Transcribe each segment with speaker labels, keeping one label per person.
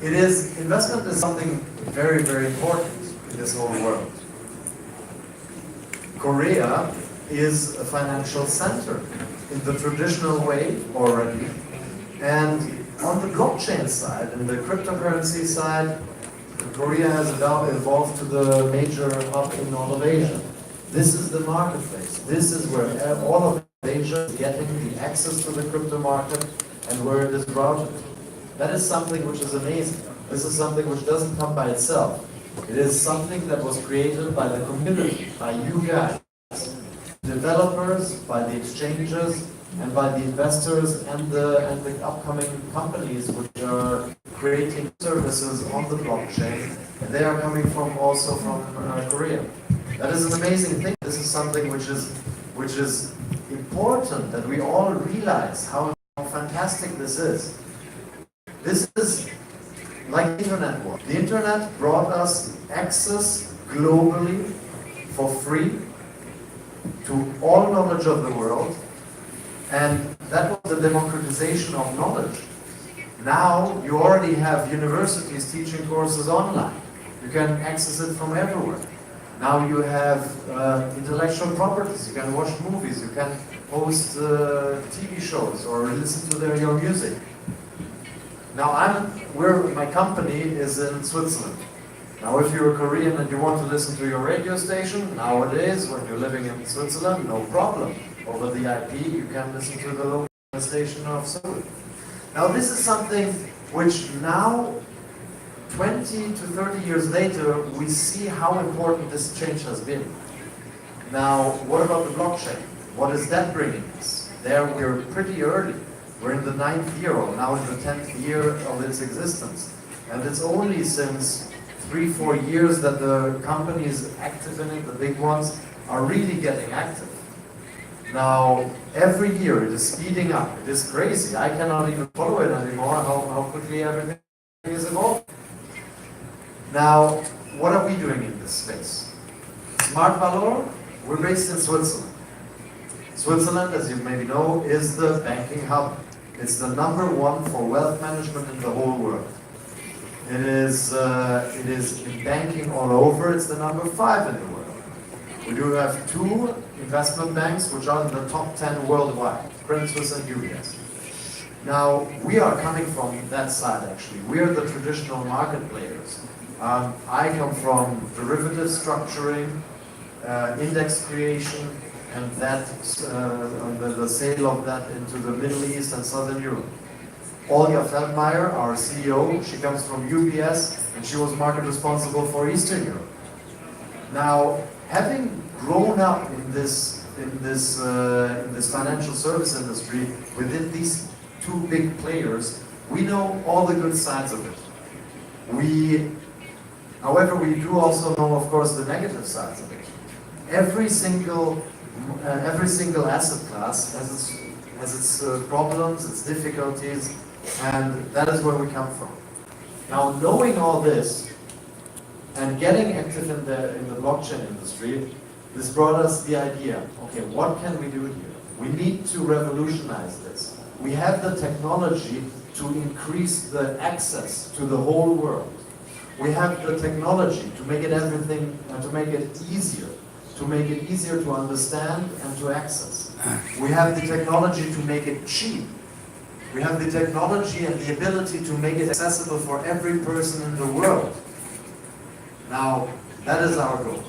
Speaker 1: Investment is something very, very important in this whole world. Korea is a financial center in the traditional way already. And on the blockchain side, and the cryptocurrency side, Korea has evolved to the major hub in all of Asia. This is the marketplace. This is where all of Asia is getting the access to the crypto market and where it is routed. That is something which is amazing. This is something which doesn't come by itself. It is something that was created by the community, by you guys, developers, by the exchanges, and by the investors and the upcoming companies which are creating services on the blockchain. And they are coming also from Korea. That is an amazing thing. This is something which is important that we all realize how fantastic this is. This is like the internet was. The internet brought us access globally for free to all knowledge of the world, and that was the democratization of knowledge. Now you already have universities teaching courses online. You can access it from everywhere. Now you have intellectual properties. You can watch movies. You can host TV shows or listen to your music. Now my company is in Switzerland. Now if you're a Korean and you want to listen to your radio station, nowadays when you're living in Switzerland, no problem. Over the IP you can listen to the local station of Seoul. Now this is something which now, 20 to 30 years later, we see how important this change has been. Now what about the blockchain? What is that bringing us? There we're pretty early. We're in the 9th year, or now in the 10th year of its existence. And it's only since 3-4 years that the companies active in it, the big ones, are really getting active. Now, every year it is speeding up. It is crazy. I cannot even follow it anymore, how quickly everything is evolving. Now, what are we doing in this space? Smart Valor, we're based in Switzerland. Switzerland, as you maybe know, is the banking hub. It's the #1 for wealth management in the whole world. It is in banking all over. It's the #5 in the world. We do have 2 investment banks which are in the top 10 worldwide, Credit Suisse and UBS. Now, we are coming from that side actually. We are the traditional market players. I come from derivative structuring, index creation, and that the sale of that into the Middle East and Southern Europe. Olga Feldmeier, our CEO, she comes from UBS, and she was market responsible for Eastern Europe. Now, having grown up in this financial service industry within these 2 big players, we know all the good sides of it. However, we do also know, of course, the negative sides of it. Every single asset class has its problems, its difficulties, and that is where we come from. Now, knowing all this and getting active in the blockchain industry, this brought us the idea, okay, what can we do here? We need to revolutionize this. We have the technology to increase the access to the whole world. We have the technology to make it easier. To make it easier to understand and to access. We have the technology to make it cheap. We have the technology and the ability to make it accessible for every person in the world. Now, that is our goal.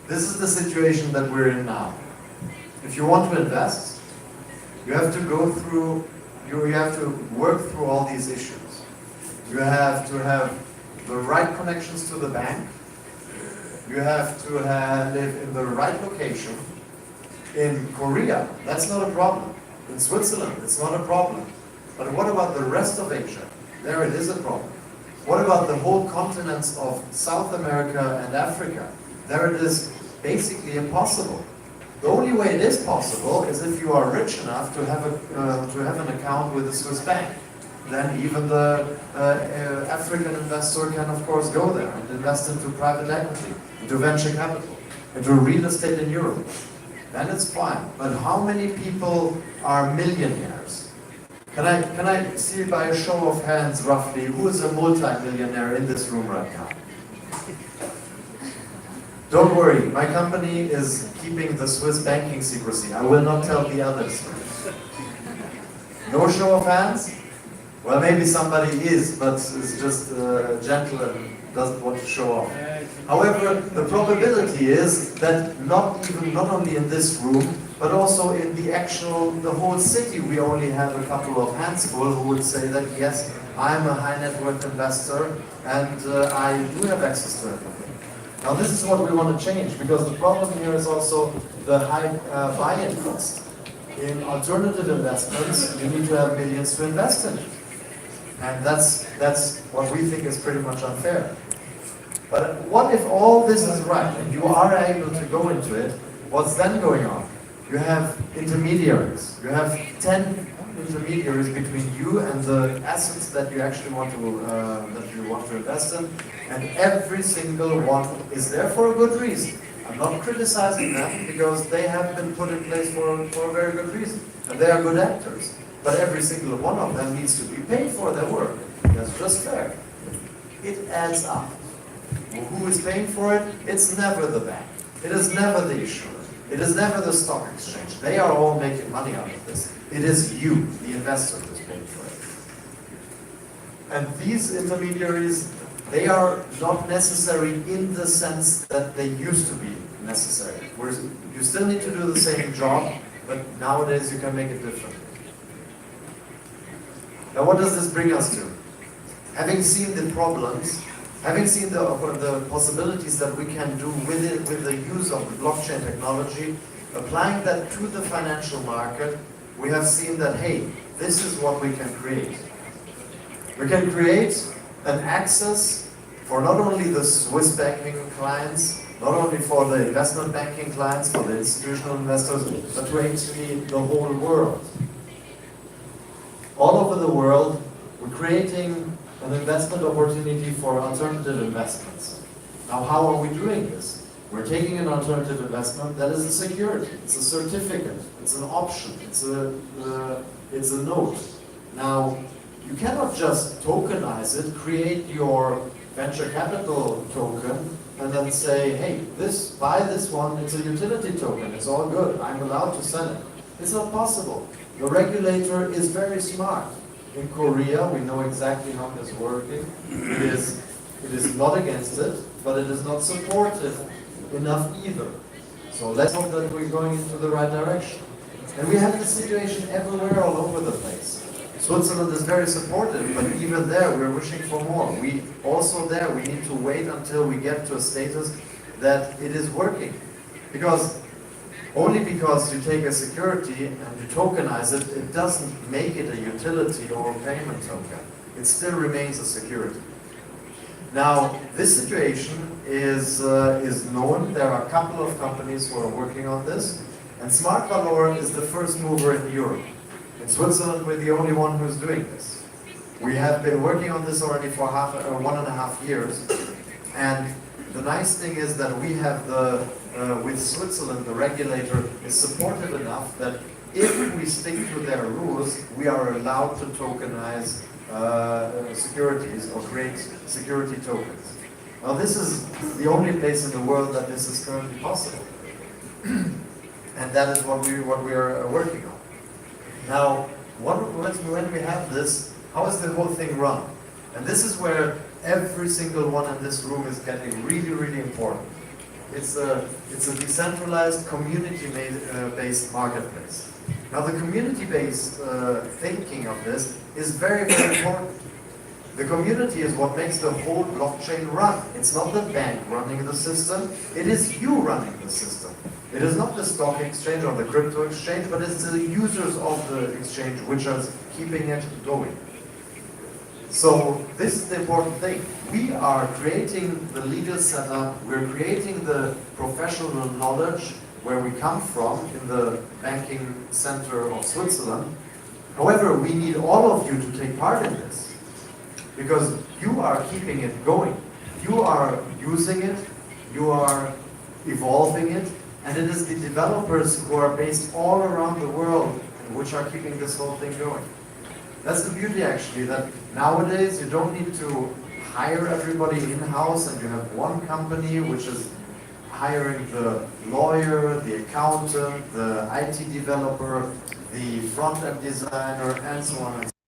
Speaker 1: This is the situation that we're in now. If you want to invest, you have to go through you have to work through all these issues. You have to have the right connections to the bank. You have to live in the right location. In Korea, that's not a problem. In Switzerland, it's not a problem. But what about the rest of Asia? There it is a problem. What about the whole continents of South America and Africa? There it is basically impossible. The only way it is possible is if you are rich enough to have an account with a Swiss bank. Then even the African investor can of course go there and invest into private equity, into venture capital, into real estate in Europe. then it's fine. But how many people are millionaires? Can I see by a show of hands roughly who is a multi-millionaire in this room right now? Don't worry, my company is keeping the Swiss banking secrecy. I will not tell the others. No show of hands? Well, maybe somebody is, but is just gentle and doesn't want to show off. However, the probability is that not only in this room, but also in the whole city, we only have a couple of handsful who would say that yes, I'm a high net worth investor and I do have access to everything. Now this is what we want to change, because the problem here is also the high buy-in cost. In alternative investments, you need to have millions to invest in it. And that's what we think is pretty much unfair. But what if all this is right and you are able to go into it? What's then going on? You have intermediaries. You have 10 intermediaries between you and the assets that you actually want to invest in, and every single one is there for a good reason. I'm not criticizing them because they have been put in place for a very good reason, and they are good actors. But every single one of them needs to be paid for their work. That's just fair. It adds up. Well, who is paying for it? It's never the bank. It is never the issuer. It is never the stock exchange. They are all making money out of this. It is you, the investor, who's paying for it. And these intermediaries, they are not necessary in the sense that they used to be necessary. Whereas you still need to do the same job, but nowadays you can make it different. Now what does this bring us to? Having seen the problems, having seen the possibilities that we can do with the use of the blockchain technology, applying that to the financial market, we have seen that, hey, this is what we can create. We can create an access for not only the Swiss banking clients, not only for the investment banking clients, for the institutional investors, but to actually the whole world. All over the world, we're creating an investment opportunity for alternative investments. Now, how are we doing this? We're taking an alternative investment that is a security, it's a certificate, it's an option, it's a note. Now, you cannot just tokenize it, create your venture capital token, and then say, hey, buy this one, it's a utility token, it's all good, I'm allowed to sell it. It's not possible. The regulator is very smart. In Korea, we know exactly how this is working. It is not against it, but it is not supportive enough either. So let's hope that we're going into the right direction. And we have this situation everywhere, all over the place. Switzerland is very supportive, but even there, we're wishing for more. We need to wait until we get to a status that it is working. Only because you take a security and you tokenize it, it doesn't make it a utility or a payment token. It still remains a security. Now, this situation is known. There are a couple of companies who are working on this, and Smart Valor is the first mover in Europe. In Switzerland, we're the only one who's doing this. We have been working on this already for 1.5 years, and the nice thing is that we have with Switzerland, the regulator is supportive enough that if we stick to their rules, we are allowed to tokenize securities or create security tokens. Now this is the only place in the world that this is currently possible. And that is what we are working on. Now, when we have this, how is the whole thing run? And this is where every single one in this room is getting really, really important. It's a decentralized, community-based marketplace. Now, the community-based thinking of this is very, very important. The community is what makes the whole blockchain run. It's not the bank running the system, it is you running the system. It is not the stock exchange or the crypto exchange, but it's the users of the exchange which are keeping it going. So this is the important thing. We are creating the legal setup, we're creating the professional knowledge where we come from in the banking center of Switzerland. However, we need all of you to take part in this because you are keeping it going. You are using it, you are evolving it, And it is the developers who are based all around the world which are keeping this whole thing going. That's the beauty actually, that nowadays you don't need to hire everybody in-house and you have one company which is hiring the lawyer, the accountant, the IT developer, the front-end designer, and so on and so on.